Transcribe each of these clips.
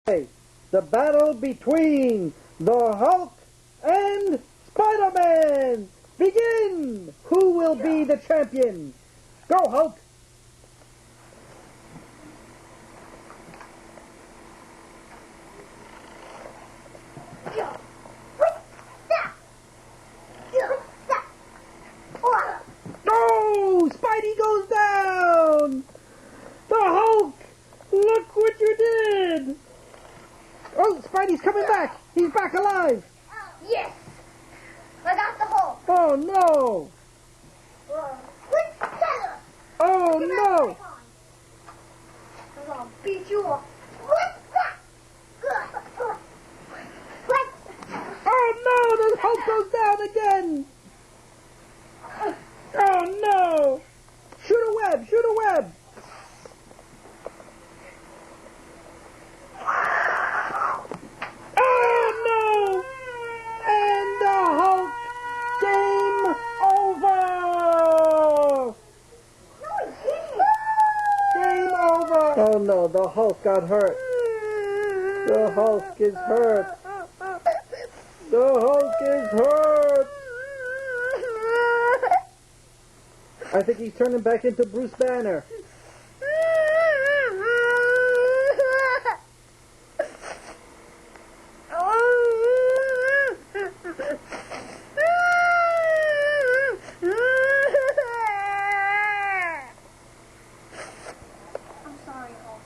The battle between the Hulk and Spider-Man. Begin! Who will be the champion? Go, Hulk! Oh! Spidey goes down! The Hulk! Look what you did! Oh, Spidey's coming back! He's back alive! Yes! I got the Hulk! Oh, no! Quick, feather! Oh, no! I'm gonna beat you up. What? What? Oh, no! The Hulk goes down again! Oh, no! Shoot a web! Shoot a web! Oh, no! And the Hulk, game over! No, he didn't. Game over! Oh, no, the Hulk got hurt. The Hulk is hurt. The Hulk is hurt! I think he's turning back into Bruce Banner. I'm sorry, Hulk.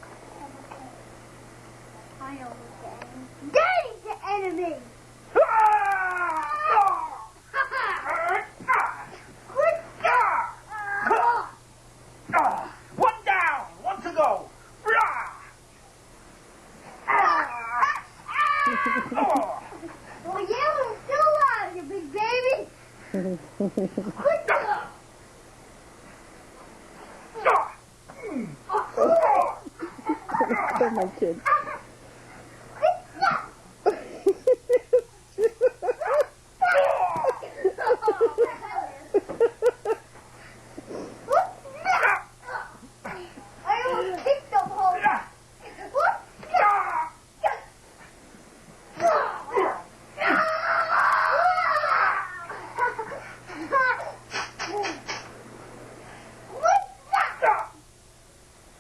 I understand. Daddy's the enemy! One down, one to go. Well, yeah, we're still alive, you big baby! Quick, Oh, my kid. I almost kicked the Hulk!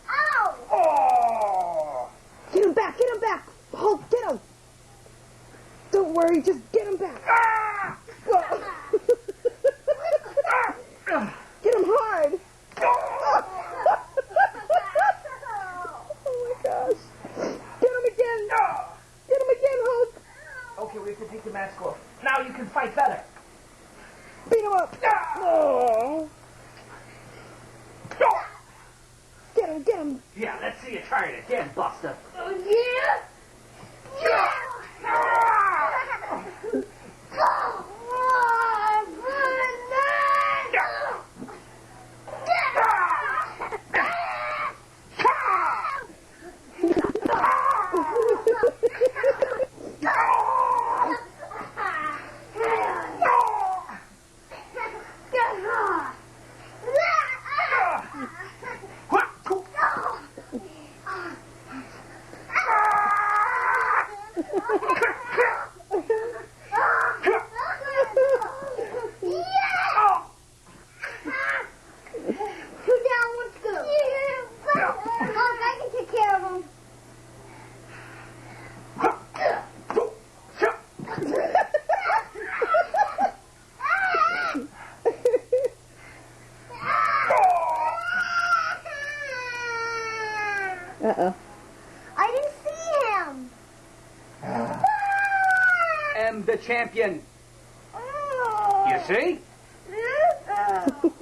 Ow! Get him back! Get him back! Hulk, get him! Don't worry, just get him back! Get him hard! Oh my gosh! Get him again! Get him again, Hulk! Okay, we have to take the mask off. Now you can fight better. Beat him up! Oh. Get him! Get him! Yeah, let's see you try it again, Buster. Oh, yeah? Yeah! Uh-oh. I didn't see him. And the champion. Oh. You see? Oh.